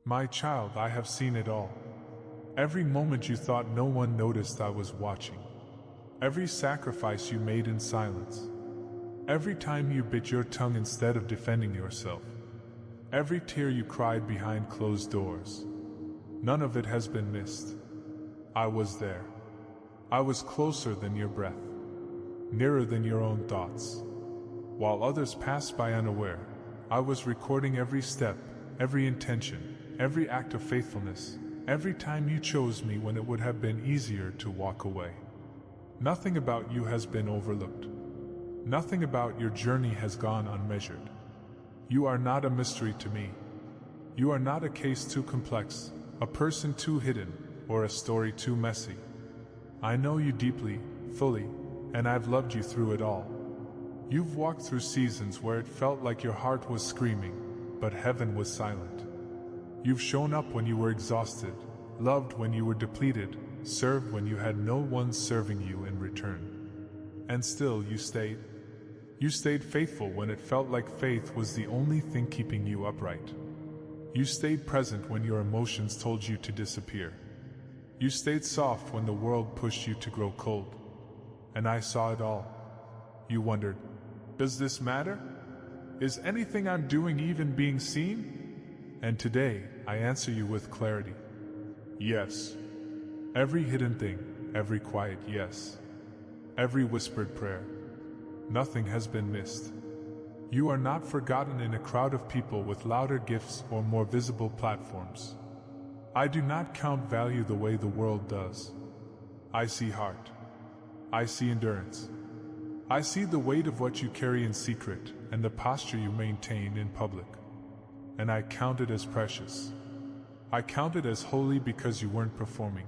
My child, I have seen it all. Every moment you thought no one noticed I was watching. Every sacrifice you made in silence. Every time you bit your tongue instead of defending yourself. Every tear you cried behind closed doors. None of it has been missed. I was there. I was closer than your breath. Nearer than your own thoughts. While others passed by unaware, I was recording every step, every intention, every act of faithfulness, every time you chose me when it would have been easier to walk away. Nothing about you has been overlooked. Nothing about your journey has gone unmeasured. You are not a mystery to me. You are not a case too complex, a person too hidden, or a story too messy. I know you deeply, fully, and I've loved you through it all. You've walked through seasons where it felt like your heart was screaming, but heaven was silent. You've shown up when you were exhausted, loved when you were depleted, served when you had no one serving you in return. And still you stayed. You stayed faithful when it felt like faith was the only thing keeping you upright. You stayed present when your emotions told you to disappear. You stayed soft when the world pushed you to grow cold. And I saw it all. You wondered, does this matter? Is anything I'm doing even being seen? And today, I answer you with clarity. Yes. Every hidden thing, every quiet yes. Every whispered prayer. Nothing has been missed. You are not forgotten in a crowd of people with louder gifts or more visible platforms. I do not count value the way the world does. I see heart. I see endurance. I see the weight of what you carry in secret and the posture you maintain in public. And I count it as precious. I count it as holy because you weren't performing.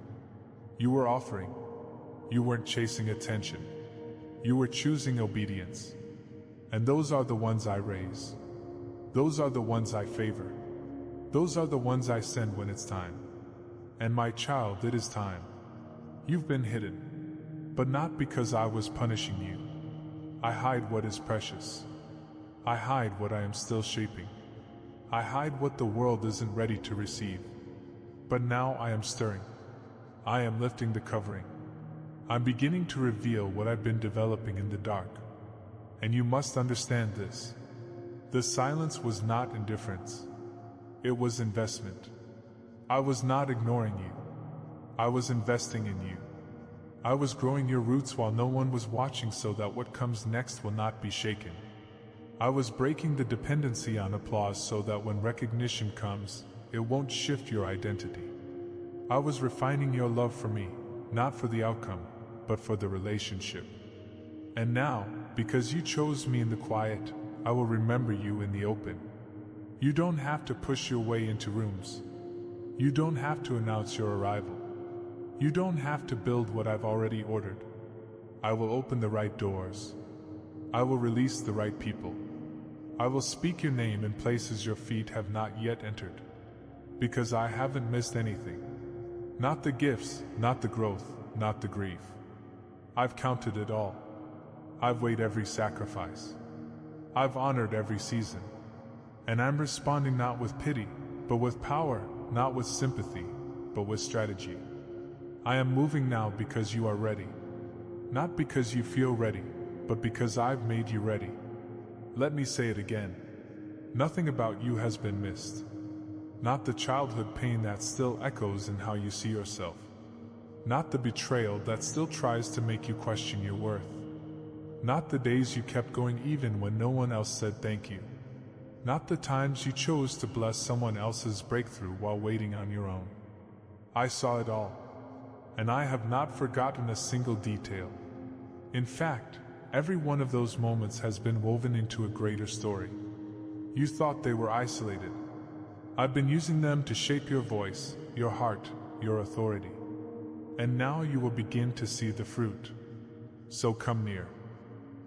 You were offering. You weren't chasing attention. You were choosing obedience. And those are the ones I raise. Those are the ones I favor. Those are the ones I send when it's time. And my child, it is time. You've been hidden. But not because I was punishing you. I hide what is precious. I hide what I am still shaping. I hide what the world isn't ready to receive. But now I am stirring. I am lifting the covering. I'm beginning to reveal what I've been developing in the dark. And you must understand this. The silence was not indifference. It was investment. I was not ignoring you. I was investing in you. I was growing your roots while no one was watching so that what comes next will not be shaken. I was breaking the dependency on applause so that when recognition comes, it won't shift your identity. I was refining your love for me, not for the outcome, but for the relationship. And now, because you chose me in the quiet, I will remember you in the open. You don't have to push your way into rooms. You don't have to announce your arrival. You don't have to build what I've already ordered. I will open the right doors. I will release the right people. I will speak your name in places your feet have not yet entered. Because I haven't missed anything. Not the gifts, not the growth, not the grief. I've counted it all. I've weighed every sacrifice. I've honored every season. And I'm responding not with pity, but with power, not with sympathy, but with strategy. I am moving now because you are ready. Not because you feel ready, but because I've made you ready. Let me say it again. Nothing about you has been missed. Not the childhood pain that still echoes in how you see yourself. Not the betrayal that still tries to make you question your worth. Not the days you kept going even when no one else said thank you. Not the times you chose to bless someone else's breakthrough while waiting on your own. I saw it all. And I have not forgotten a single detail. In fact, every one of those moments has been woven into a greater story. You thought they were isolated. I've been using them to shape your voice, your heart, your authority. And now you will begin to see the fruit. So come near.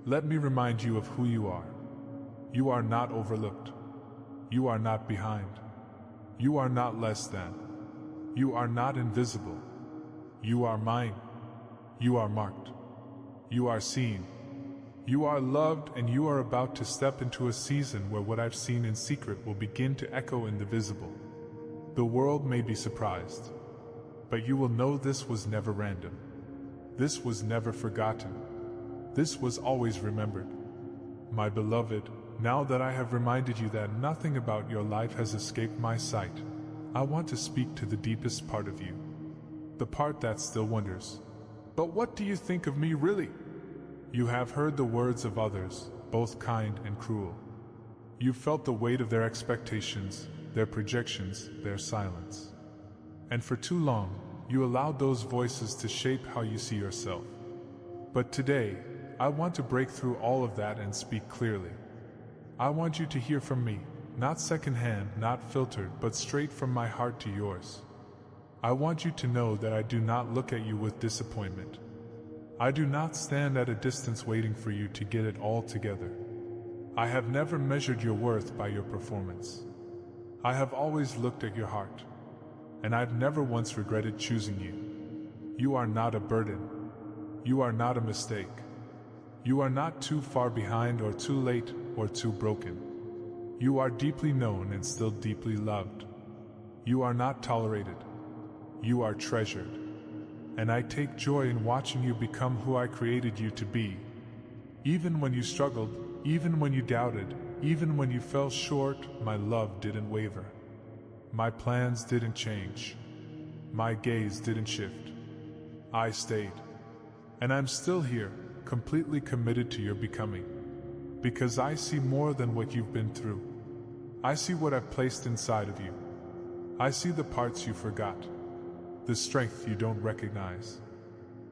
Let me remind you of who you are. You are not overlooked. You are not behind. You are not less than. You are not invisible. You are mine. You are marked. You are seen. You are loved, and you are about to step into a season where what I've seen in secret will begin to echo in the visible. The world may be surprised, but you will know this was never random. This was never forgotten. This was always remembered. My beloved, now that I have reminded you that nothing about your life has escaped my sight, I want to speak to the deepest part of you. The part that still wonders, but what do you think of me really? You have heard the words of others, both kind and cruel. You felt the weight of their expectations, their projections, their silence. And for too long, you allowed those voices to shape how you see yourself. But today, I want to break through all of that and speak clearly. I want you to hear from me, not secondhand, not filtered, but straight from my heart to yours. I want you to know that I do not look at you with disappointment. I do not stand at a distance waiting for you to get it all together. I have never measured your worth by your performance. I have always looked at your heart, and I've never once regretted choosing you. You are not a burden. You are not a mistake. You are not too far behind or too late or too broken. You are deeply known and still deeply loved. You are not tolerated. You are treasured. And I take joy in watching you become who I created you to be. Even when you struggled, even when you doubted, even when you fell short, my love didn't waver. My plans didn't change. My gaze didn't shift. I stayed. And I'm still here, completely committed to your becoming. Because I see more than what you've been through. I see what I've placed inside of you. I see the parts you forgot. The strength you don't recognize.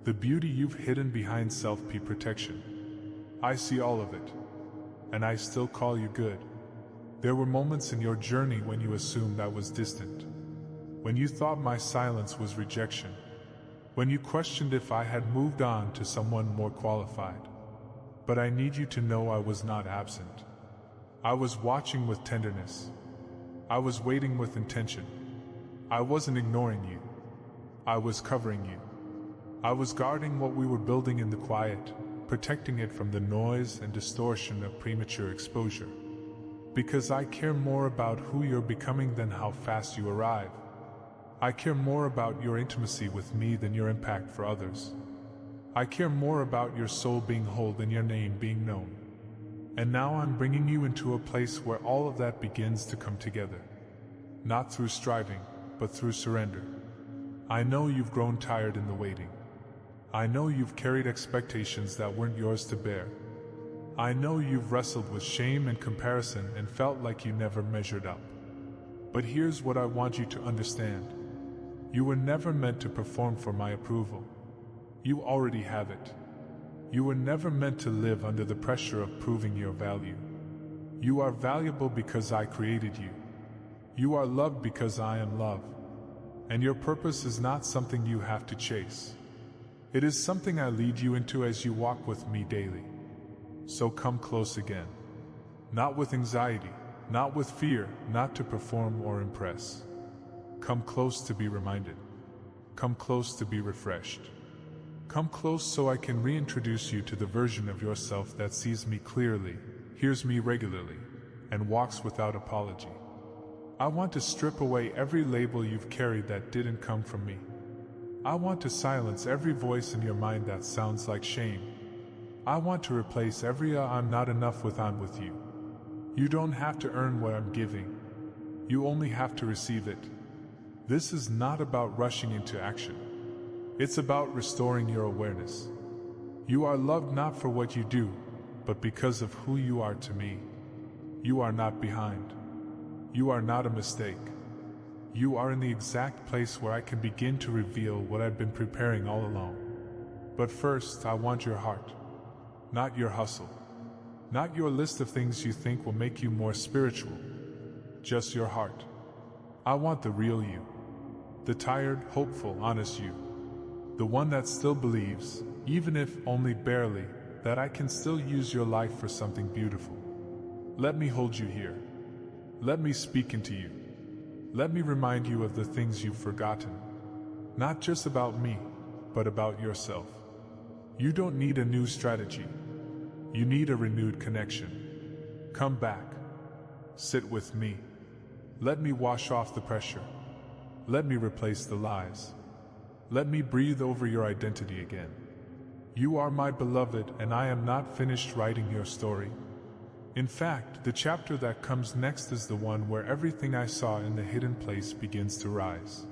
The beauty you've hidden behind self-pity protection. I see all of it. And I still call you good. There were moments in your journey when you assumed I was distant. When you thought my silence was rejection. When you questioned if I had moved on to someone more qualified. But I need you to know I was not absent. I was watching with tenderness. I was waiting with intention. I wasn't ignoring you. I was covering you. I was guarding what we were building in the quiet, protecting it from the noise and distortion of premature exposure. Because I care more about who you're becoming than how fast you arrive. I care more about your intimacy with me than your impact for others. I care more about your soul being whole than your name being known. And now I'm bringing you into a place where all of that begins to come together. Not through striving, but through surrender. I know you've grown tired in the waiting. I know you've carried expectations that weren't yours to bear. I know you've wrestled with shame and comparison and felt like you never measured up. But here's what I want you to understand. You were never meant to perform for my approval. You already have it. You were never meant to live under the pressure of proving your value. You are valuable because I created you. You are loved because I am love. And your purpose is not something you have to chase. It is something I lead you into as you walk with me daily. So come close again. Not with anxiety, not with fear, not to perform or impress. Come close to be reminded. Come close to be refreshed. Come close so I can reintroduce you to the version of yourself that sees me clearly, hears me regularly, and walks without apology. I want to strip away every label you've carried that didn't come from me. I want to silence every voice in your mind that sounds like shame. I want to replace every I'm not enough with I'm with you. You don't have to earn what I'm giving. You only have to receive it. This is not about rushing into action. It's about restoring your awareness. You are loved not for what you do, but because of who you are to me. You are not behind. You are not a mistake. You are in the exact place where I can begin to reveal what I've been preparing all along. But first, I want your heart, not your hustle, not your list of things you think will make you more spiritual, just your heart. I want the real you, the tired, hopeful, honest you, the one that still believes, even if only barely, that I can still use your life for something beautiful. Let me hold you here. Let me speak into you. Let me remind you of the things you've forgotten. Not just about me, but about yourself. You don't need a new strategy. You need a renewed connection. Come back. Sit with me. Let me wash off the pressure. Let me replace the lies. Let me breathe over your identity again. You are my beloved, and I am not finished writing your story. In fact, the chapter that comes next is the one where everything I saw in the hidden place begins to rise.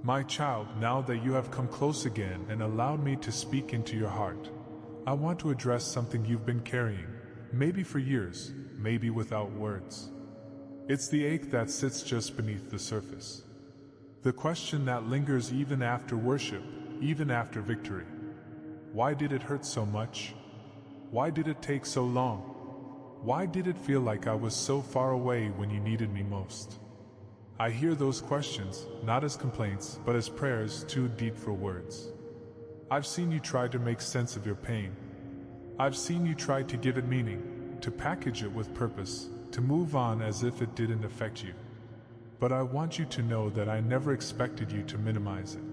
My child, now that you have come close again and allowed me to speak into your heart, I want to address something you've been carrying, maybe for years, maybe without words. It's the ache that sits just beneath the surface. The question that lingers even after worship, even after victory. Why did it hurt so much? Why did it take so long? Why did it feel like I was so far away when you needed me most? I hear those questions, not as complaints, but as prayers too deep for words. I've seen you try to make sense of your pain. I've seen you try to give it meaning, to package it with purpose, to move on as if it didn't affect you. But I want you to know that I never expected you to minimize it.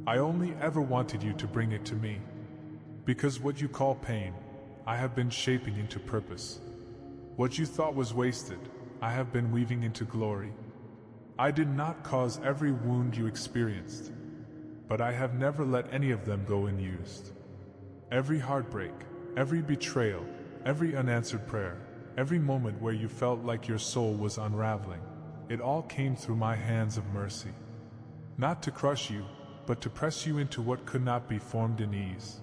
I only ever wanted you to bring it to me. Because what you call pain, I have been shaping into purpose. What you thought was wasted, I have been weaving into glory. I did not cause every wound you experienced, but I have never let any of them go unused. Every heartbreak, every betrayal, every unanswered prayer, every moment where you felt like your soul was unraveling, it all came through my hands of mercy. Not to crush you, but to press you into what could not be formed in ease.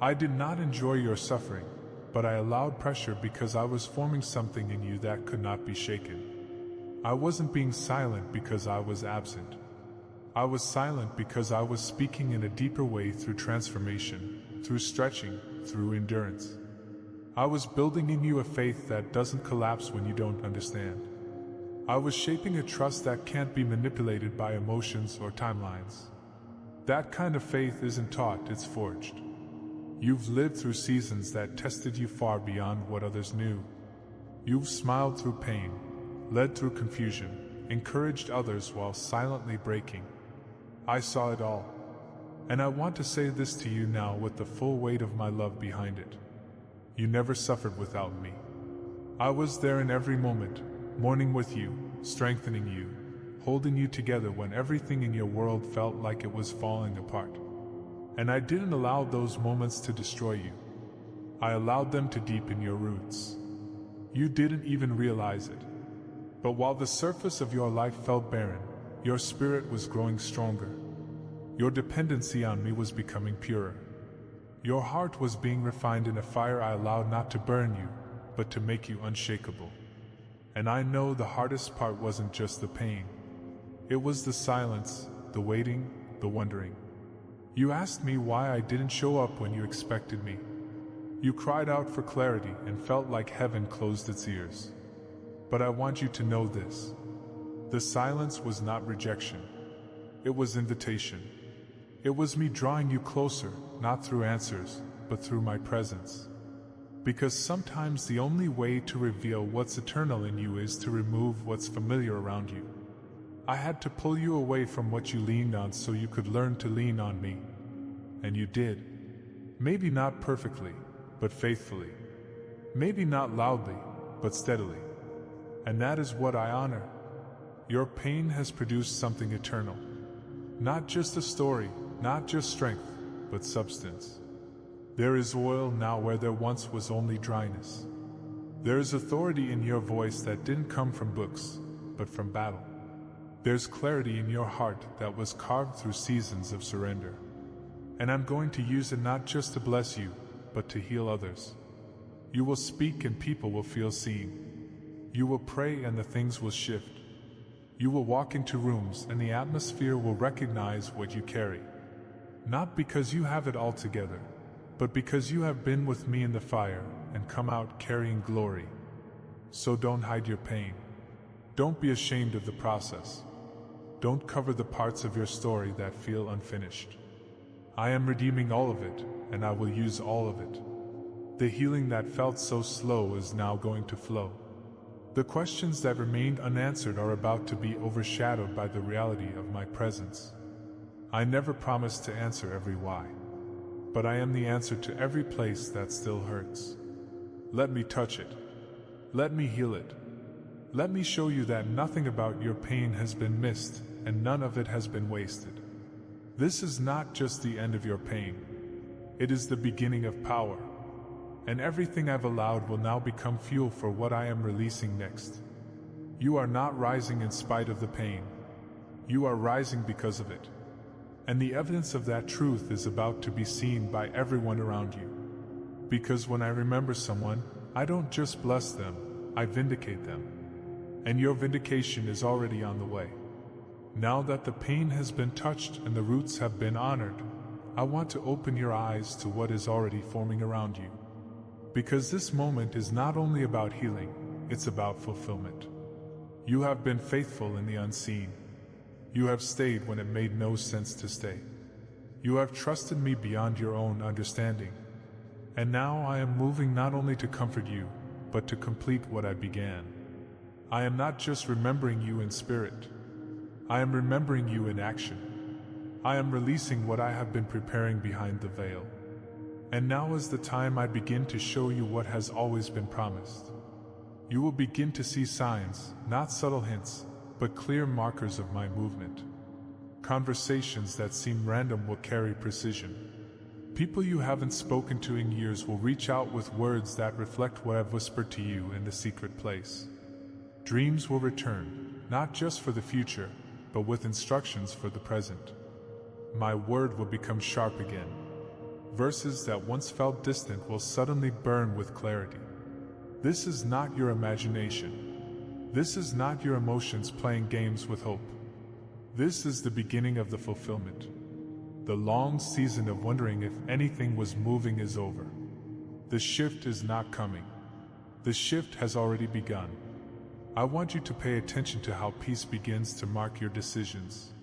I did not enjoy your suffering, but I allowed pressure because I was forming something in you that could not be shaken. I wasn't being silent because I was absent. I was silent because I was speaking in a deeper way through transformation, through stretching, through endurance. I was building in you a faith that doesn't collapse when you don't understand. I was shaping a trust that can't be manipulated by emotions or timelines. That kind of faith isn't taught, it's forged. You've lived through seasons that tested you far beyond what others knew. You've smiled through pain, led through confusion, encouraged others while silently breaking. I saw it all. And I want to say this to you now with the full weight of my love behind it. You never suffered without me. I was there in every moment, mourning with you, strengthening you, holding you together when everything in your world felt like it was falling apart. And I didn't allow those moments to destroy you. I allowed them to deepen your roots. You didn't even realize it. But while the surface of your life felt barren, your spirit was growing stronger. Your dependency on me was becoming purer. Your heart was being refined in a fire I allowed not to burn you, but to make you unshakable. And I know the hardest part wasn't just the pain. It was the silence, the waiting, the wondering. You asked me why I didn't show up when you expected me. You cried out for clarity and felt like heaven closed its ears. But I want you to know this. The silence was not rejection. It was invitation. It was me drawing you closer, not through answers, but through my presence. Because sometimes the only way to reveal what's eternal in you is to remove what's familiar around you. I had to pull you away from what you leaned on so you could learn to lean on me. And you did. Maybe not perfectly, but faithfully. Maybe not loudly, but steadily. And that is what I honor. Your pain has produced something eternal. Not just a story, not just strength, but substance. There is oil now where there once was only dryness. There is authority in your voice that didn't come from books, but from battle. There's clarity in your heart that was carved through seasons of surrender. And I'm going to use it not just to bless you, but to heal others. You will speak and people will feel seen. You will pray and the things will shift. You will walk into rooms and the atmosphere will recognize what you carry. Not because you have it all together, but because you have been with me in the fire and come out carrying glory. So don't hide your pain. Don't be ashamed of the process. Don't cover the parts of your story that feel unfinished. I am redeeming all of it, and I will use all of it. The healing that felt so slow is now going to flow. The questions that remained unanswered are about to be overshadowed by the reality of my presence. I never promised to answer every why, but I am the answer to every place that still hurts. Let me touch it. Let me heal it. Let me show you that nothing about your pain has been missed, and none of it has been wasted. This is not just the end of your pain. It is the beginning of power. And everything I've allowed will now become fuel for what I am releasing next. You are not rising in spite of the pain. You are rising because of it. And the evidence of that truth is about to be seen by everyone around you. Because when I remember someone, I don't just bless them, I vindicate them. And your vindication is already on the way. Now that the pain has been touched and the roots have been honored, I want to open your eyes to what is already forming around you. Because this moment is not only about healing, it's about fulfillment. You have been faithful in the unseen. You have stayed when it made no sense to stay. You have trusted me beyond your own understanding. And now I am moving not only to comfort you, but to complete what I began. I am not just remembering you in spirit. I am remembering you in action. I am releasing what I have been preparing behind the veil. And now is the time I begin to show you what has always been promised. You will begin to see signs, not subtle hints, but clear markers of my movement. Conversations that seem random will carry precision. People you haven't spoken to in years will reach out with words that reflect what I've whispered to you in the secret place. Dreams will return, not just for the future, but with instructions for the present. My word will become sharp again. Verses that once felt distant will suddenly burn with clarity. This is not your imagination. This is not your emotions playing games with hope. This is the beginning of the fulfillment. The long season of wondering if anything was moving is over. The shift is not coming. The shift has already begun. I want you to pay attention to how peace begins to mark your decisions.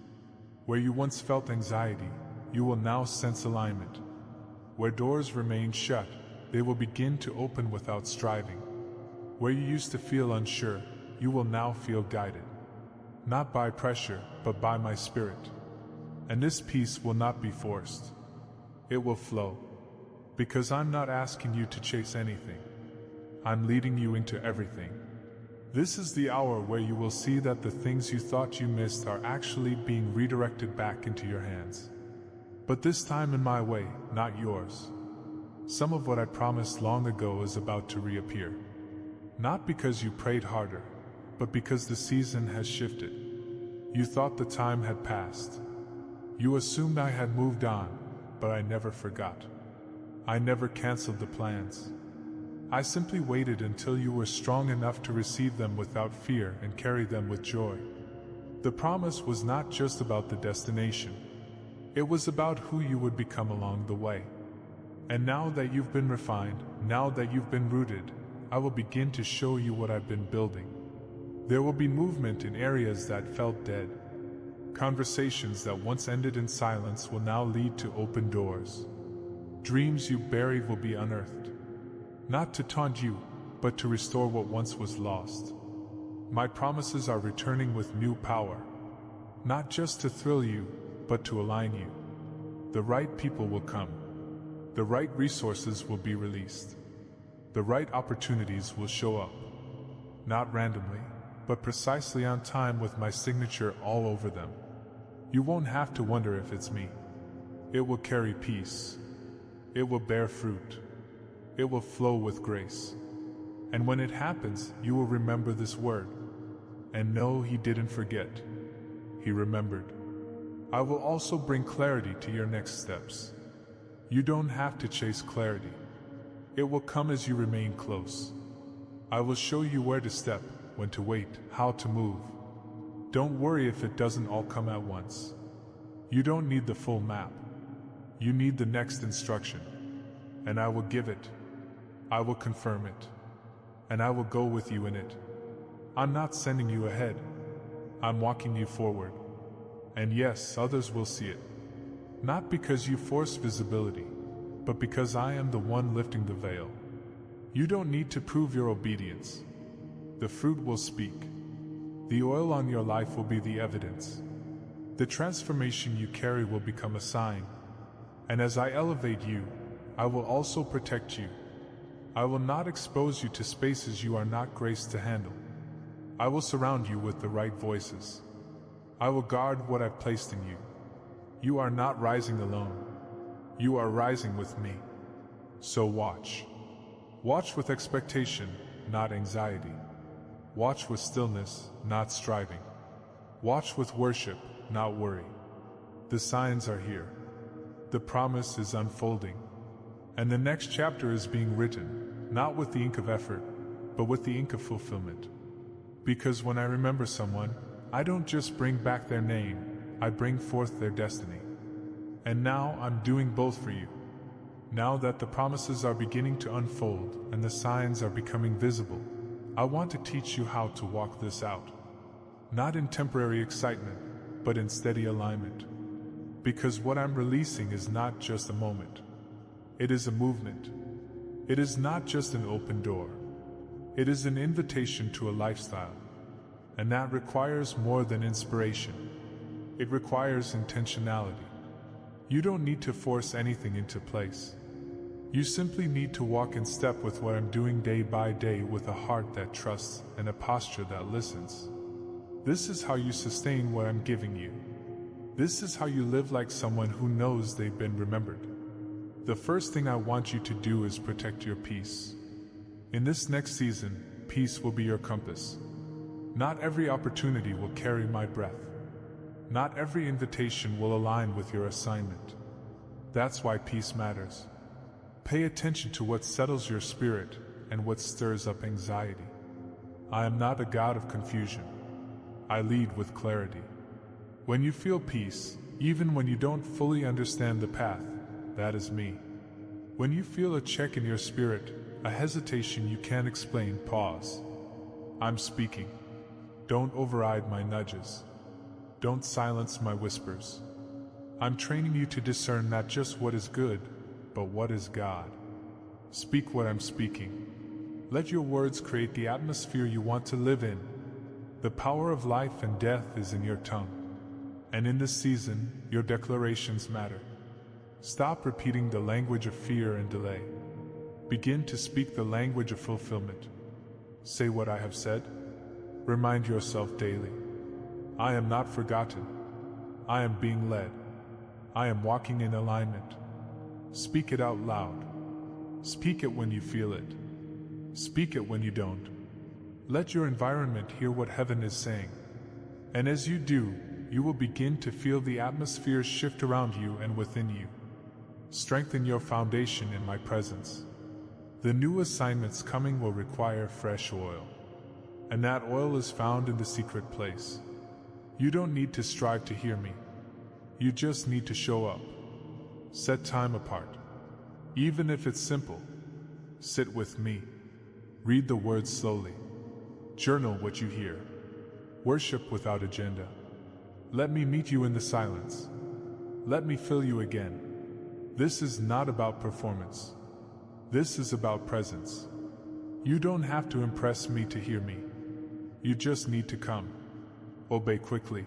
Where you once felt anxiety, you will now sense alignment. Where doors remained shut, they will begin to open without striving. Where you used to feel unsure, you will now feel guided. Not by pressure, but by my spirit. And this peace will not be forced. It will flow. Because I'm not asking you to chase anything. I'm leading you into everything. This is the hour where you will see that the things you thought you missed are actually being redirected back into your hands. But this time in my way, not yours. Some of what I promised long ago is about to reappear. Not because you prayed harder, but because the season has shifted. You thought the time had passed. You assumed I had moved on, but I never forgot. I never canceled the plans. I simply waited until you were strong enough to receive them without fear and carry them with joy. The promise was not just about the destination. It was about who you would become along the way. And now that you've been refined, now that you've been rooted, I will begin to show you what I've been building. There will be movement in areas that felt dead. Conversations that once ended in silence will now lead to open doors. Dreams you buried will be unearthed. Not to taunt you, but to restore what once was lost. My promises are returning with new power. Not just to thrill you, but to align you. The right people will come. The right resources will be released. The right opportunities will show up. Not randomly, but precisely on time with my signature all over them. You won't have to wonder if it's me. It will carry peace. It will bear fruit. It will flow with grace. And when it happens, you will remember this word. And know He didn't forget. He remembered. I will also bring clarity to your next steps. You don't have to chase clarity. It will come as you remain close. I will show you where to step, when to wait, how to move. Don't worry if it doesn't all come at once. You don't need the full map. You need the next instruction. And I will give it. I will confirm it. And I will go with you in it. I'm not sending you ahead. I'm walking you forward. And yes, others will see it. Not because you force visibility, but because I am the one lifting the veil. You don't need to prove your obedience. The fruit will speak. The oil on your life will be the evidence. The transformation you carry will become a sign. And as I elevate you, I will also protect you. I will not expose you to spaces you are not graced to handle. I will surround you with the right voices. I will guard what I've placed in you. You are not rising alone. You are rising with me. So watch. Watch with expectation, not anxiety. Watch with stillness, not striving. Watch with worship, not worry. The signs are here. The promise is unfolding. And the next chapter is being written, not with the ink of effort, but with the ink of fulfillment. Because when I remember someone, I don't just bring back their name, I bring forth their destiny. And now I'm doing both for you. Now that the promises are beginning to unfold and the signs are becoming visible, I want to teach you how to walk this out. Not in temporary excitement, but in steady alignment. Because what I'm releasing is not just a moment. It is a movement. It is not just an open door. It is an invitation to a lifestyle. And that requires more than inspiration. It requires intentionality. You don't need to force anything into place. You simply need to walk in step with what I'm doing day by day, with a heart that trusts and a posture that listens. This is how you sustain what I'm giving you. This is how you live like someone who knows they've been remembered. The first thing I want you to do is protect your peace. In this next season, peace will be your compass. Not every opportunity will carry my breath. Not every invitation will align with your assignment. That's why peace matters. Pay attention to what settles your spirit and what stirs up anxiety. I am not a God of confusion. I lead with clarity. When you feel peace, even when you don't fully understand the path, that is me. When you feel a check in your spirit, a hesitation you can't explain, pause. I'm speaking. Don't override my nudges. Don't silence my whispers. I'm training you to discern not just what is good, but what is God. Speak what I'm speaking. Let your words create the atmosphere you want to live in. The power of life and death is in your tongue. And in this season, your declarations matter. Stop repeating the language of fear and delay. Begin to speak the language of fulfillment. Say what I have said. Remind yourself daily. I am not forgotten. I am being led. I am walking in alignment. Speak it out loud. Speak it when you feel it. Speak it when you don't. Let your environment hear what heaven is saying. And as you do, you will begin to feel the atmosphere shift around you and within you. Strengthen your foundation in my presence. The new assignments coming will require fresh oil. And that oil is found in the secret place. You don't need to strive to hear me. You just need to show up. Set time apart. Even if it's simple. Sit with me. Read the words slowly. Journal what you hear. Worship without agenda. Let me meet you in the silence. Let me fill you again. This is not about performance. This is about presence. You don't have to impress me to hear me. You just need to come. Obey quickly.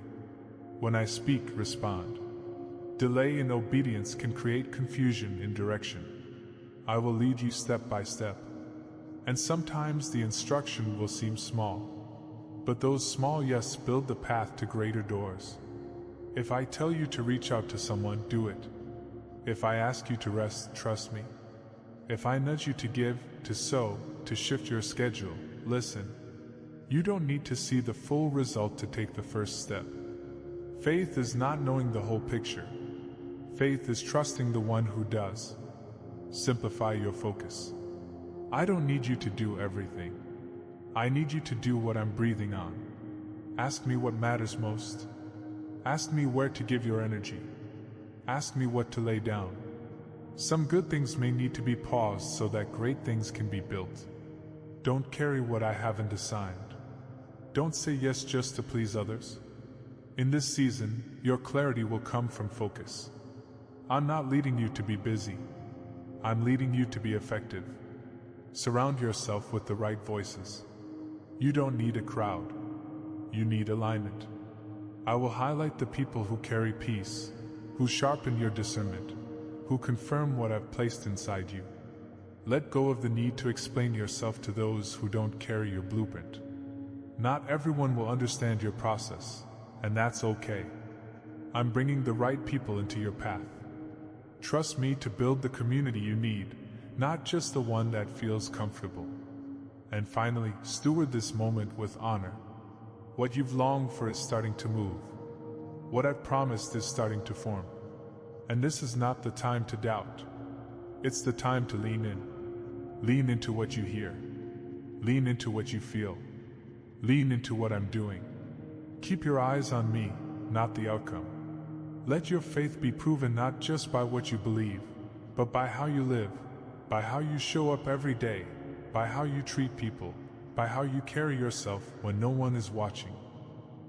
When I speak, respond. Delay in obedience can create confusion in direction. I will lead you step by step. And sometimes the instruction will seem small. But those small yes build the path to greater doors. If I tell you to reach out to someone, do it. If I ask you to rest, trust me. If I nudge you to give, to sow, to shift your schedule, listen. You don't need to see the full result to take the first step. Faith is not knowing the whole picture. Faith is trusting the one who does. Simplify your focus. I don't need you to do everything. I need you to do what I'm breathing on. Ask me what matters most. Ask me where to give your energy. Ask me what to lay down. Some good things may need to be paused so that great things can be built. Don't carry what I haven't assigned. Don't say yes just to please others. In this season, your clarity will come from focus. I'm not leading you to be busy. I'm leading you to be effective. Surround yourself with the right voices. You don't need a crowd. You need alignment. I will highlight the people who carry peace, who sharpen your discernment, who confirm what I've placed inside you. Let go of the need to explain yourself to those who don't carry your blueprint. Not everyone will understand your process, and that's okay. I'm bringing the right people into your path. Trust me to build the community you need, not just the one that feels comfortable. And finally, steward this moment with honor. What you've longed for is starting to move. What I've promised is starting to form. And this is not the time to doubt. It's the time to lean in. Lean into what you hear. Lean into what you feel. Lean into what I'm doing. Keep your eyes on me, not the outcome. Let your faith be proven not just by what you believe, but by how you live, by how you show up every day, by how you treat people, by how you carry yourself when no one is watching.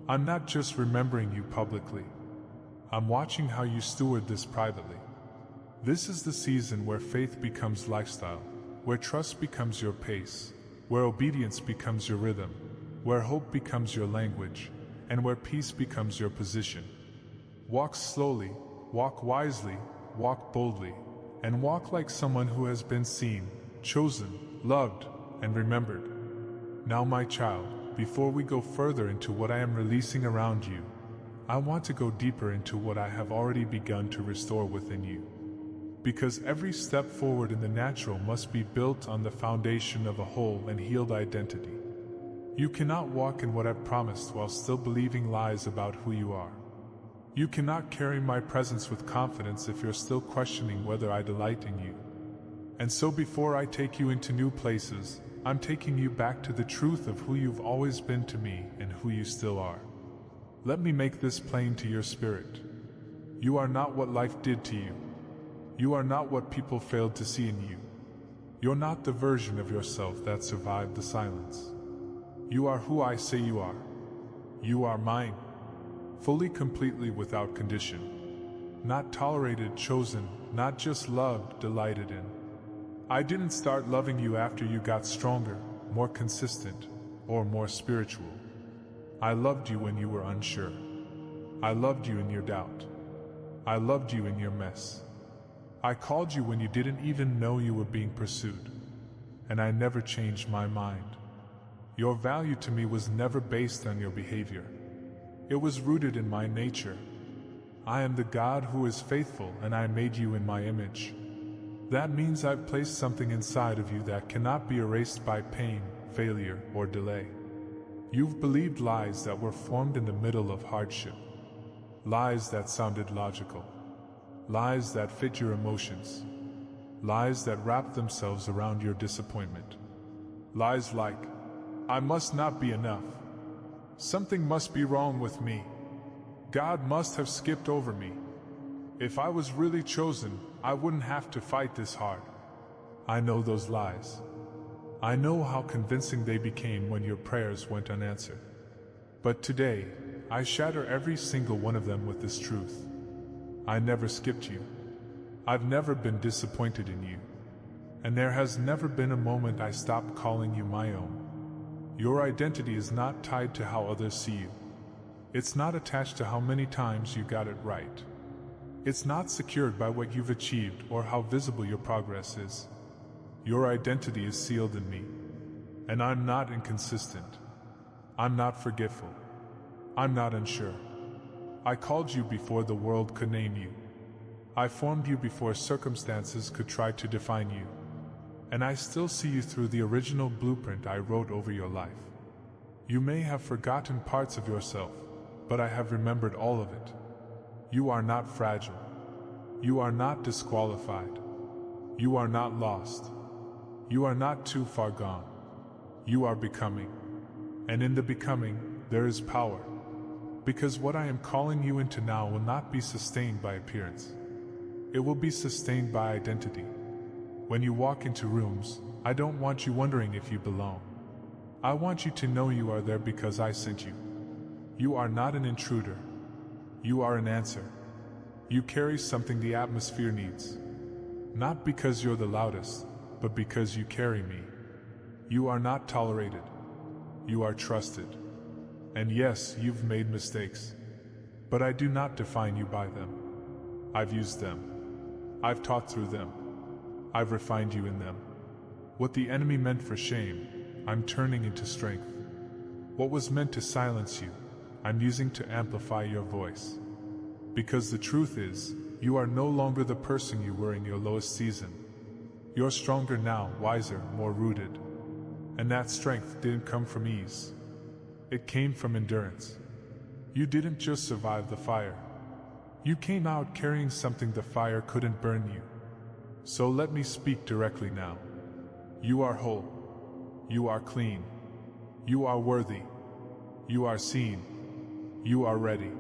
I'm not just remembering you publicly. I'm watching how you steward this privately. This is the season where faith becomes lifestyle, where trust becomes your pace, where obedience becomes your rhythm, where hope becomes your language, and where peace becomes your position. Walk slowly, walk wisely, walk boldly, and walk like someone who has been seen, chosen, loved, and remembered. Now, my child, before we go further into what I am releasing around you, I want to go deeper into what I have already begun to restore within you. Because every step forward in the natural must be built on the foundation of a whole and healed identity. You cannot walk in what I've promised while still believing lies about who you are. You cannot carry my presence with confidence if you're still questioning whether I delight in you. And so before I take you into new places, I'm taking you back to the truth of who you've always been to me and who you still are. Let me make this plain to your spirit. You are not what life did to you. You are not what people failed to see in you. You're not the version of yourself that survived the silence. You are who I say you are. You are mine. Fully, completely, without condition. Not tolerated, chosen, not just loved, delighted in. I didn't start loving you after you got stronger, more consistent, or more spiritual. I loved you when you were unsure. I loved you in your doubt. I loved you in your mess. I called you when you didn't even know you were being pursued. And I never changed my mind. Your value to me was never based on your behavior. It was rooted in my nature. I am the God who is faithful, and I made you in my image. That means I've placed something inside of you that cannot be erased by pain, failure, or delay. You've believed lies that were formed in the middle of hardship. Lies that sounded logical. Lies that fit your emotions. Lies that wrapped themselves around your disappointment. Lies like, I must not be enough. Something must be wrong with me. God must have skipped over me. If I was really chosen, I wouldn't have to fight this hard. I know those lies. I know how convincing they became when your prayers went unanswered. But today, I shatter every single one of them with this truth. I never skipped you. I've never been disappointed in you. And there has never been a moment I stopped calling you my own. Your identity is not tied to how others see you. It's not attached to how many times you got it right. It's not secured by what you've achieved or how visible your progress is. Your identity is sealed in me. And I'm not inconsistent. I'm not forgetful. I'm not unsure. I called you before the world could name you. I formed you before circumstances could try to define you. And I still see you through the original blueprint I wrote over your life. You may have forgotten parts of yourself, but I have remembered all of it. You are not fragile. You are not disqualified. You are not lost. You are not too far gone. You are becoming. And in the becoming, there is power. Because what I am calling you into now will not be sustained by appearance. It will be sustained by identity. When you walk into rooms, I don't want you wondering if you belong. I want you to know you are there because I sent you. You are not an intruder. You are an answer. You carry something the atmosphere needs. Not because you're the loudest, but because you carry me. You are not tolerated. You are trusted. And yes, you've made mistakes. But I do not define you by them. I've used them. I've taught through them. I've refined you in them. What the enemy meant for shame, I'm turning into strength. What was meant to silence you, I'm using to amplify your voice. Because the truth is, you are no longer the person you were in your lowest season. You're stronger now, wiser, more rooted. And that strength didn't come from ease. It came from endurance. You didn't just survive the fire. You came out carrying something the fire couldn't burn you. So let me speak directly now. You are whole. You are clean. You are worthy. You are seen. You are ready.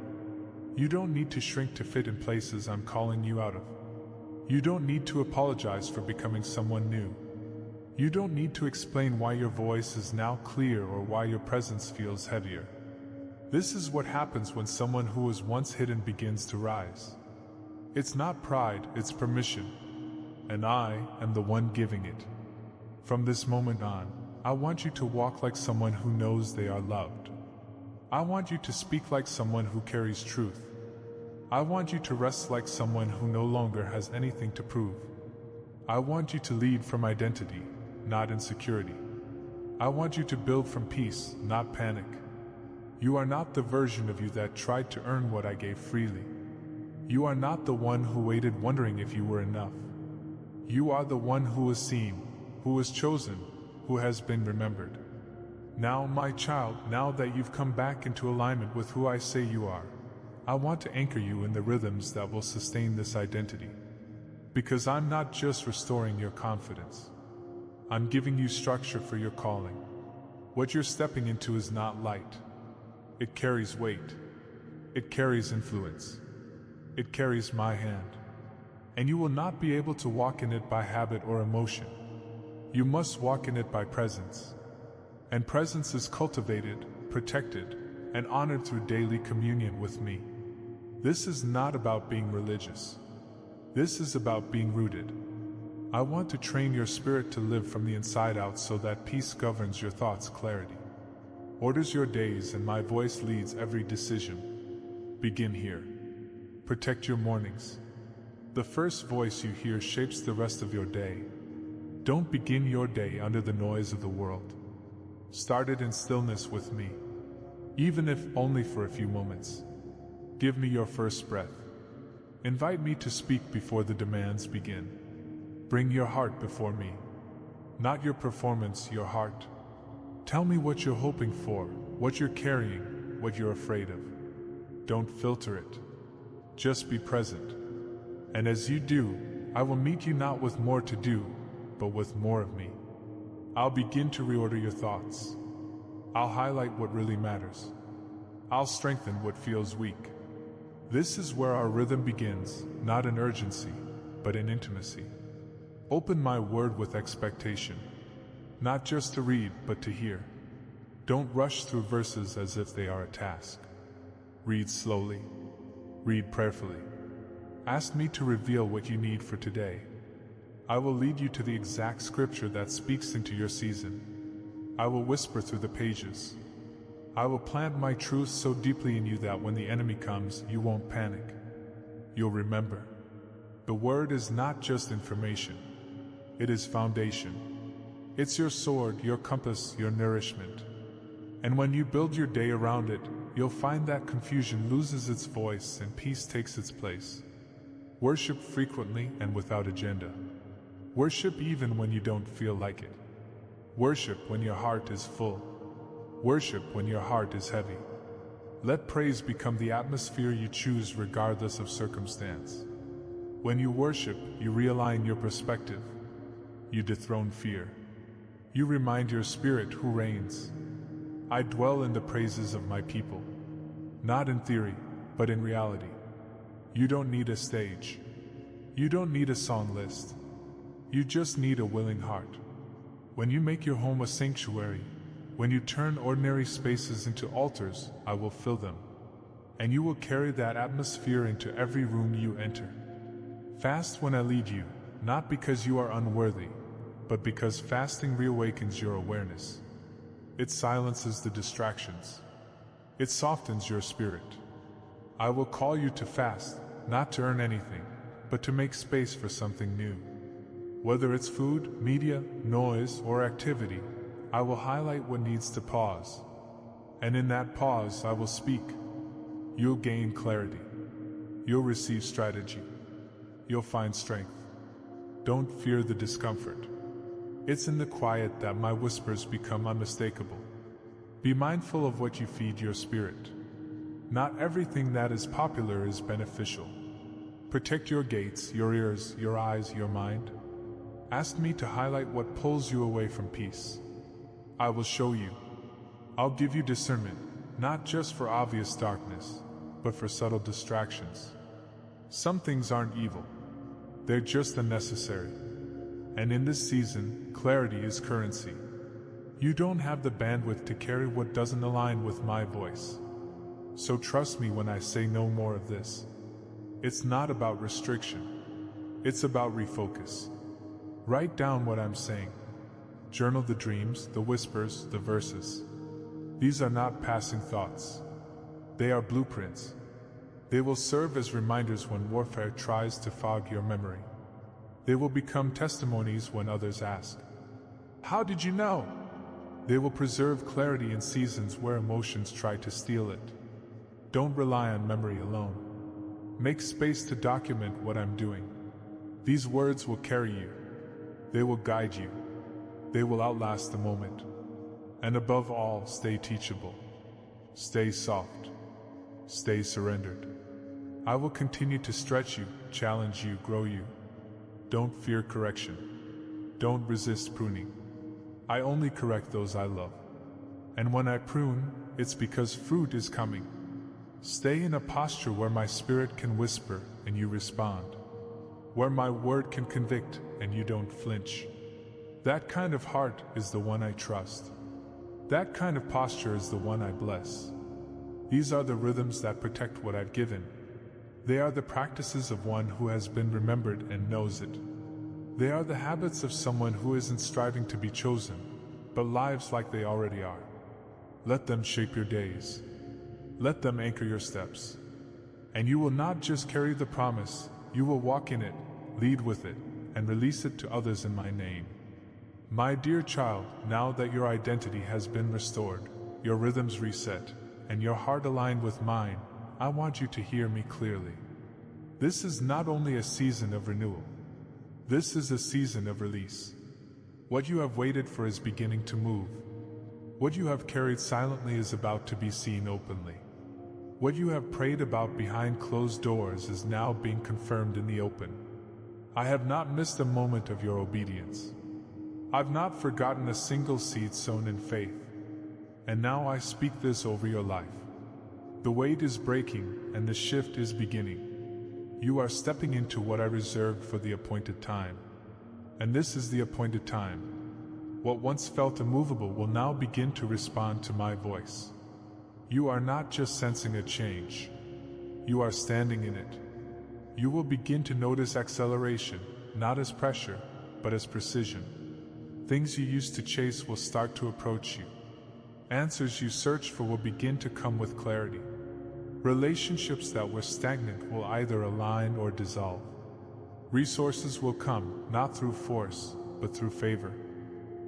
You don't need to shrink to fit in places I'm calling you out of. You don't need to apologize for becoming someone new. You don't need to explain why your voice is now clear or why your presence feels heavier. This is what happens when someone who was once hidden begins to rise. It's not pride, it's permission. And I am the one giving it. From this moment on, I want you to walk like someone who knows they are loved. I want you to speak like someone who carries truth. I want you to rest like someone who no longer has anything to prove. I want you to lead from identity, not insecurity. I want you to build from peace, not panic. You are not the version of you that tried to earn what I gave freely. You are not the one who waited wondering if you were enough. You are the one who was seen, who was chosen, who has been remembered. Now, my child, now that you've come back into alignment with who I say you are, I want to anchor you in the rhythms that will sustain this identity. Because I'm not just restoring your confidence. I'm giving you structure for your calling. What you're stepping into is not light. It carries weight. It carries influence. It carries my hand. And you will not be able to walk in it by habit or emotion. You must walk in it by presence. And presence is cultivated, protected, and honored through daily communion with me. This is not about being religious. This is about being rooted. I want to train your spirit to live from the inside out so that peace governs your thoughts, clarity orders your days, and my voice leads every decision. Begin here. Protect your mornings. The first voice you hear shapes the rest of your day. Don't begin your day under the noise of the world. Start it in stillness with me, even if only for a few moments. Give me your first breath. Invite me to speak before the demands begin. Bring your heart before me. Not your performance, your heart. Tell me what you're hoping for, what you're carrying, what you're afraid of. Don't filter it. Just be present. And as you do, I will meet you not with more to do, but with more of me. I'll begin to reorder your thoughts. I'll highlight what really matters. I'll strengthen what feels weak. This is where our rhythm begins, not in urgency, but in intimacy. Open my word with expectation, not just to read, but to hear. Don't rush through verses as if they are a task. Read slowly. Read prayerfully. Ask me to reveal what you need for today. I will lead you to the exact scripture that speaks into your season. I will whisper through the pages. I will plant my truth so deeply in you that when the enemy comes, you won't panic. You'll remember. The word is not just information. It is foundation. It's your sword, your compass, your nourishment. And when you build your day around it, you'll find that confusion loses its voice and peace takes its place. Worship frequently and without agenda. Worship even when you don't feel like it. Worship when your heart is full. Worship when your heart is heavy. Let praise become the atmosphere you choose regardless of circumstance. When you worship, you realign your perspective. You dethrone fear. You remind your spirit who reigns. I dwell in the praises of my people. Not in theory, but in reality. You don't need a stage. You don't need a song list. You just need a willing heart. When you make your home a sanctuary, when you turn ordinary spaces into altars, I will fill them. And you will carry that atmosphere into every room you enter. Fast when I lead you, not because you are unworthy, but because fasting reawakens your awareness. It silences the distractions. It softens your spirit. I will call you to fast, not to earn anything, but to make space for something new. Whether it's food, media, noise, or activity, I will highlight what needs to pause. And in that pause, I will speak, You'll gain clarity. You'll receive strategy. You'll find strength. Don't fear the discomfort. It's in the quiet that my whispers become unmistakable. Be mindful of what you feed your spirit. Not everything that is popular is beneficial. Protect your gates, your ears, your eyes, your mind. Ask me to highlight what pulls you away from peace. I will show you. I'll give you discernment, not just for obvious darkness, but for subtle distractions. Some things aren't evil. They're just unnecessary. And in this season, clarity is currency. You don't have the bandwidth to carry what doesn't align with my voice. So trust me when I say no more of this. It's not about restriction. It's about refocus. Write down what I'm saying. Journal the dreams, the whispers, the verses. These are not passing thoughts. They are blueprints. They will serve as reminders when warfare tries to fog your memory. They will become testimonies when others ask, "How did you know?" They will preserve clarity in seasons where emotions try to steal it. Don't rely on memory alone. Make space to document what I'm doing. These words will carry you. They will guide you. They will outlast the moment. And above all, stay teachable. Stay soft. Stay surrendered. I will continue to stretch you, challenge you, grow you. Don't fear correction. Don't resist pruning. I only correct those I love. And when I prune, it's because fruit is coming. Stay in a posture where my spirit can whisper and you respond. Where my word can convict and you don't flinch. That kind of heart is the one I trust. That kind of posture is the one I bless. These are the rhythms that protect what I've given. They are the practices of one who has been remembered and knows it. They are the habits of someone who isn't striving to be chosen, but lives like they already are. Let them shape your days. Let them anchor your steps. And you will not just carry the promise, you will walk in it, lead with it, and release it to others in my name. My dear child, now that your identity has been restored, your rhythms reset, and your heart aligned with mine, I want you to hear me clearly. This is not only a season of renewal. This is a season of release. What you have waited for is beginning to move. What you have carried silently is about to be seen openly. What you have prayed about behind closed doors is now being confirmed in the open. I have not missed a moment of your obedience. I've not forgotten a single seed sown in faith. And now I speak this over your life. The weight is breaking and the shift is beginning. You are stepping into what I reserved for the appointed time. And this is the appointed time. What once felt immovable will now begin to respond to my voice. You are not just sensing a change. You are standing in it. You will begin to notice acceleration, not as pressure, but as precision. Things you used to chase will start to approach you. Answers you searched for will begin to come with clarity. Relationships that were stagnant will either align or dissolve. Resources will come, not through force, but through favor.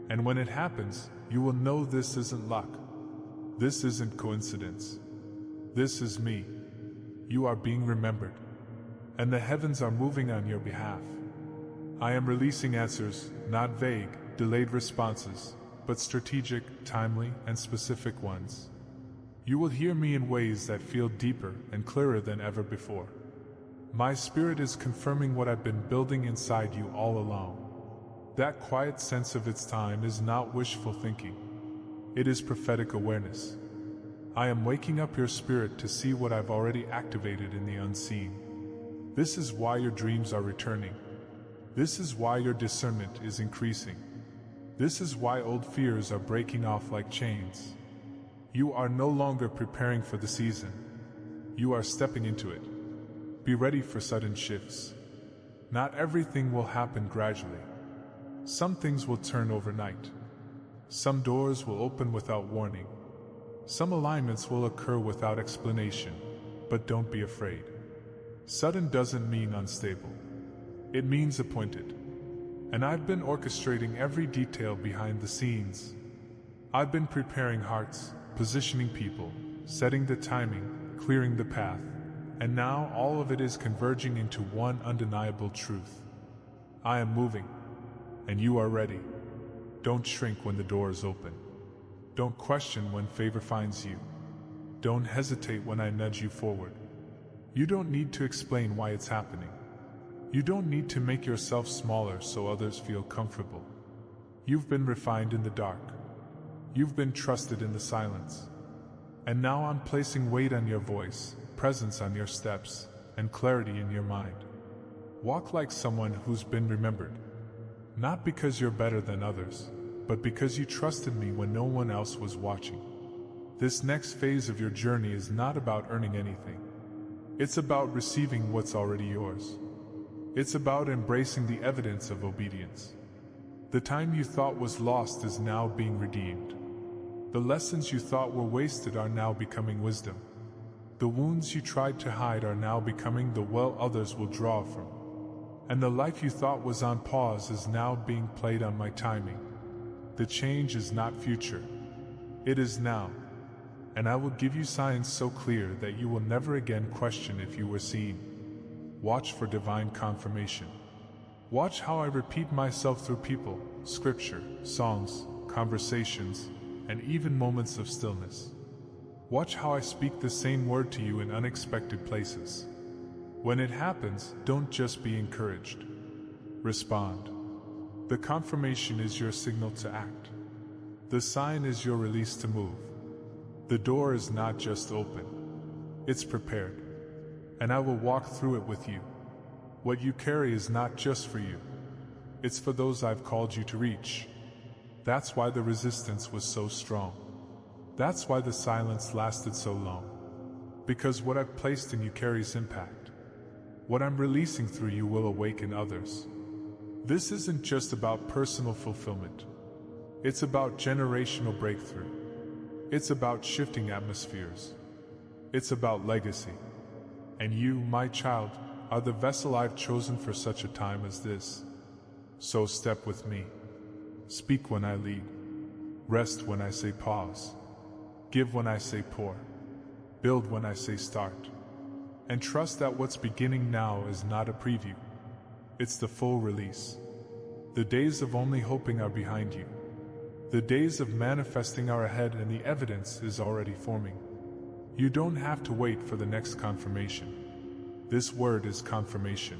And when it happens, you will know this isn't luck. This isn't coincidence. This is me. You are being remembered. And the heavens are moving on your behalf. I am releasing answers, not vague, delayed responses, but strategic, timely, and specific ones. You will hear me in ways that feel deeper and clearer than ever before. My spirit is confirming what I've been building inside you all along. That quiet sense of its time is not wishful thinking. It is prophetic awareness. I am waking up your spirit to see what I've already activated in the unseen. This is why your dreams are returning. This is why your discernment is increasing. This is why old fears are breaking off like chains. You are no longer preparing for the season. You are stepping into it. Be ready for sudden shifts. Not everything will happen gradually. Some things will turn overnight. Some doors will open without warning. Some alignments will occur without explanation, but don't be afraid. Sudden doesn't mean unstable. It means appointed. And I've been orchestrating every detail behind the scenes. I've been preparing hearts, positioning people, setting the timing, clearing the path, and now all of it is converging into one undeniable truth. I am moving, and you are ready. Don't shrink when the door is open. Don't question when favor finds you. Don't hesitate when I nudge you forward. You don't need to explain why it's happening. You don't need to make yourself smaller so others feel comfortable. You've been refined in the dark. You've been trusted in the silence. And now I'm placing weight on your voice, presence on your steps, and clarity in your mind. Walk like someone who's been remembered. Not because you're better than others, but because you trusted me when no one else was watching. This next phase of your journey is not about earning anything. It's about receiving what's already yours. It's about embracing the evidence of obedience. The time you thought was lost is now being redeemed. The lessons you thought were wasted are now becoming wisdom. The wounds you tried to hide are now becoming the well others will draw from. And the life you thought was on pause is now being played on my timing. The change is not future. It is now. And I will give you signs so clear that you will never again question if you were seen. Watch for divine confirmation. Watch how I repeat myself through people, scripture, songs, conversations, and even moments of stillness. Watch how I speak the same word to you in unexpected places. When it happens, don't just be encouraged. Respond. The confirmation is your signal to act. The sign is your release to move. The door is not just open. It's prepared. And I will walk through it with you. What you carry is not just for you. It's for those I've called you to reach. That's why the resistance was so strong. That's why the silence lasted so long. Because what I've placed in you carries impact. What I'm releasing through you will awaken others. This isn't just about personal fulfillment. It's about generational breakthrough. It's about shifting atmospheres. It's about legacy. And you, my child, are the vessel I've chosen for such a time as this. So step with me. Speak when I lead. Rest when I say pause. Give when I say pour. Build when I say start. And trust that what's beginning now is not a preview. It's the full release. The days of only hoping are behind you. The days of manifesting are ahead, and the evidence is already forming. You don't have to wait for the next confirmation. This word is confirmation.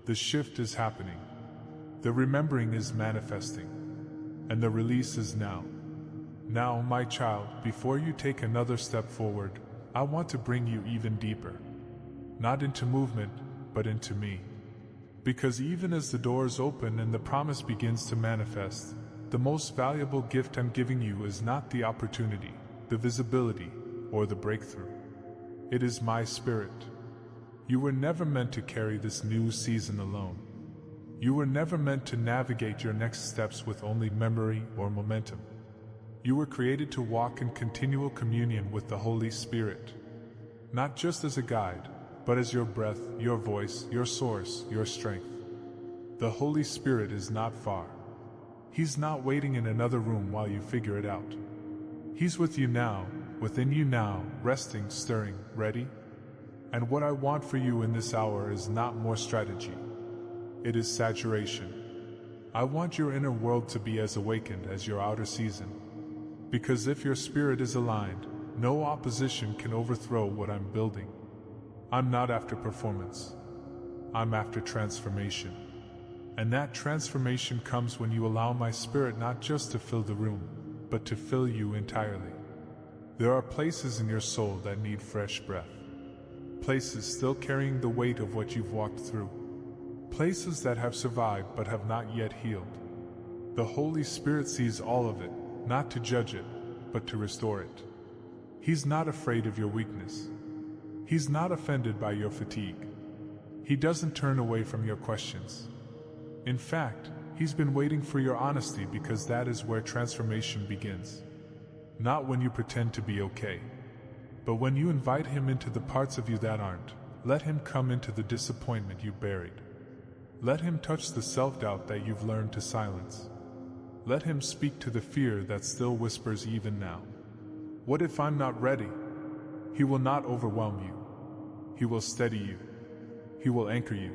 The shift is happening. The remembering is manifesting. And the release is now. Now, my child, before you take another step forward, I want to bring you even deeper. Not into movement, but into me. Because even as the doors open and the promise begins to manifest, the most valuable gift I'm giving you is not the opportunity, the visibility, or the breakthrough. It is my spirit. You were never meant to carry this new season alone. You were never meant to navigate your next steps with only memory or momentum. You were created to walk in continual communion with the Holy Spirit. Not just as a guide, but as your breath, your voice, your source, your strength. The Holy Spirit is not far. He's not waiting in another room while you figure it out. He's with you now, within you now, resting, stirring, ready. And what I want for you in this hour is not more strategy. It is saturation. I want your inner world to be as awakened as your outer season. Because if your spirit is aligned, no opposition can overthrow what I'm building. I'm not after performance. I'm after transformation. And that transformation comes when you allow my spirit not just to fill the room, but to fill you entirely. There are places in your soul that need fresh breath. Places still carrying the weight of what you've walked through. Places that have survived but have not yet healed. The Holy Spirit sees all of it, not to judge it, but to restore it. He's not afraid of your weakness. He's not offended by your fatigue. He doesn't turn away from your questions. In fact, he's been waiting for your honesty, because that is where transformation begins. Not when you pretend to be okay, but when you invite him into the parts of you that aren't. Let him come into the disappointment you buried. Let him touch the self-doubt that you've learned to silence. Let him speak to the fear that still whispers even now. What if I'm not ready? He will not overwhelm you. He will steady you. He will anchor you.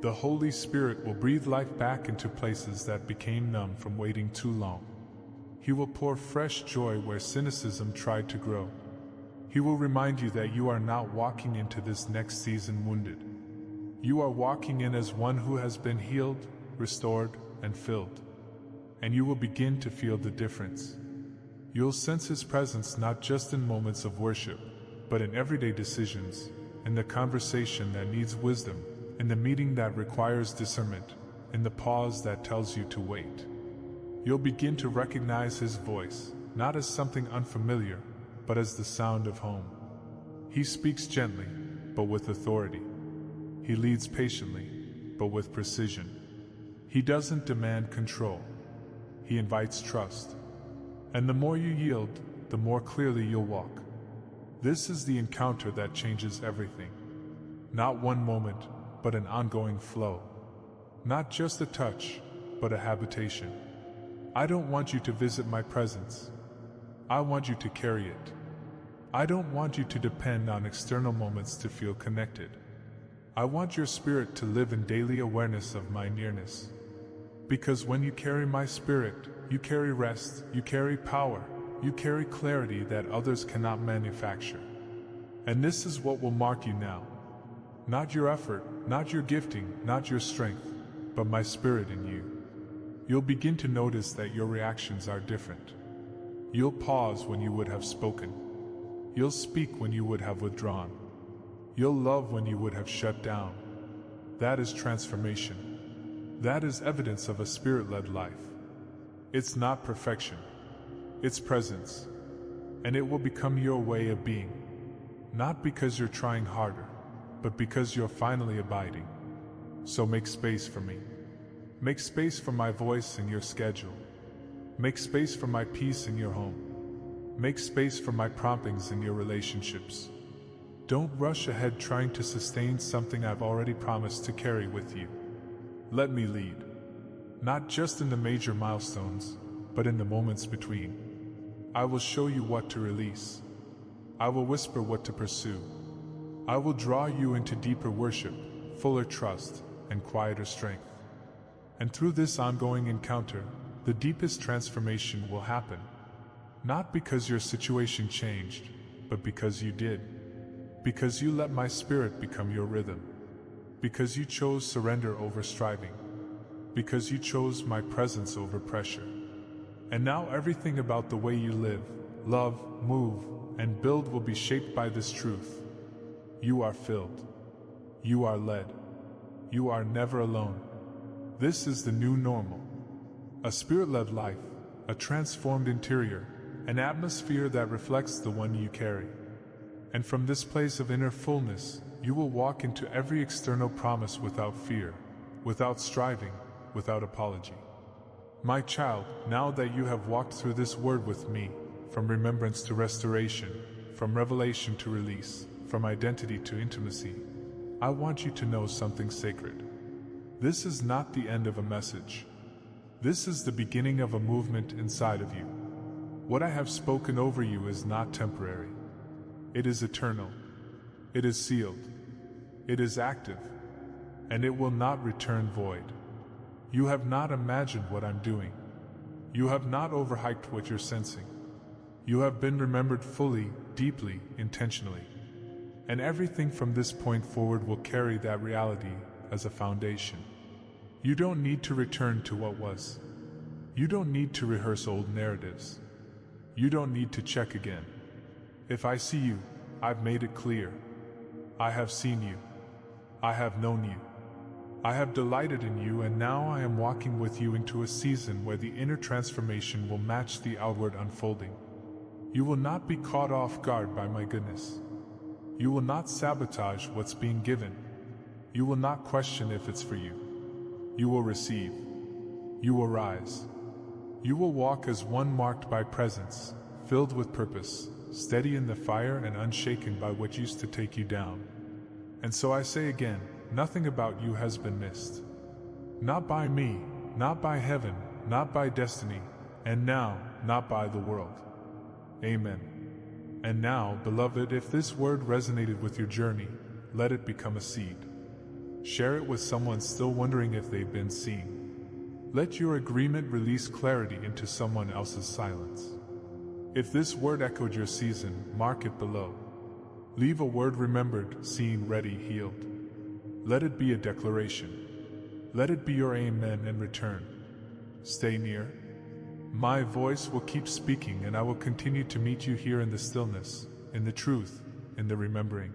The Holy Spirit will breathe life back into places that became numb from waiting too long. He will pour fresh joy where cynicism tried to grow. He will remind you that you are not walking into this next season wounded. You are walking in as one who has been healed, restored, and filled. And you will begin to feel the difference. You'll sense His presence not just in moments of worship, but in everyday decisions, in the conversation that needs wisdom, in the meeting that requires discernment, in the pause that tells you to wait. You'll begin to recognize His voice, not as something unfamiliar, but as the sound of home. He speaks gently, but with authority. He leads patiently, but with precision. He doesn't demand control. He invites trust. And the more you yield, the more clearly you'll walk. This is the encounter that changes everything. Not one moment, but an ongoing flow. Not just a touch, but a habitation. I don't want you to visit my presence. I want you to carry it. I don't want you to depend on external moments to feel connected. I want your spirit to live in daily awareness of my nearness. Because when you carry my spirit, you carry rest, you carry power, you carry clarity that others cannot manufacture. And this is what will mark you now. Not your effort, not your gifting, not your strength, but my spirit in you. You'll begin to notice that your reactions are different. You'll pause when you would have spoken. You'll speak when you would have withdrawn. You'll love when you would have shut down. That is transformation. That is evidence of a spirit-led life. It's not perfection. It's presence. And it will become your way of being. Not because you're trying harder, but because you're finally abiding. So make space for me. Make space for my voice in your schedule. Make space for my peace in your home. Make space for my promptings in your relationships. Don't rush ahead trying to sustain something I've already promised to carry with you. Let me lead. Not just in the major milestones, but in the moments between. I will show you what to release. I will whisper what to pursue. I will draw you into deeper worship, fuller trust, and quieter strength. And through this ongoing encounter, the deepest transformation will happen. Not because your situation changed, but because you did. Because you let my spirit become your rhythm. Because you chose surrender over striving. Because you chose my presence over pressure. And now everything about the way you live, love, move, and build will be shaped by this truth. You are filled. You are led. You are never alone. This is the new normal. A spirit-led life, a transformed interior, an atmosphere that reflects the one you carry. And from this place of inner fullness, you will walk into every external promise without fear, without striving, without apology. My child, now that you have walked through this word with me, from remembrance to restoration, from revelation to release, from identity to intimacy, I want you to know something sacred. This is not the end of a message. This is the beginning of a movement inside of you. What I have spoken over you is not temporary. It is eternal. It is sealed. It is active. And it will not return void. You have not imagined what I'm doing. You have not overhyped what you're sensing. You have been remembered fully, deeply, intentionally. And everything from this point forward will carry that reality as a foundation. You don't need to return to what was. You don't need to rehearse old narratives. You don't need to check again. If I see you, I've made it clear. I have seen you. I have known you. I have delighted in you, and now I am walking with you into a season where the inner transformation will match the outward unfolding. You will not be caught off guard by my goodness. You will not sabotage what's being given. You will not question if it's for you. You will receive. You will rise. You will walk as one marked by presence, filled with purpose, steady in the fire and unshaken by what used to take you down. And so I say again, nothing about you has been missed. Not by me, not by heaven, not by destiny, and now, not by the world. Amen. And now, beloved, if this word resonated with your journey, let it become a seed. Share it with someone still wondering if they've been seen. Let your agreement release clarity into someone else's silence. If this word echoed your season, mark it below. Leave a word remembered, seen, ready, healed. Let it be a declaration. Let it be your amen in return. Stay near. My voice will keep speaking, and I will continue to meet you here in the stillness, in the truth, in the remembering.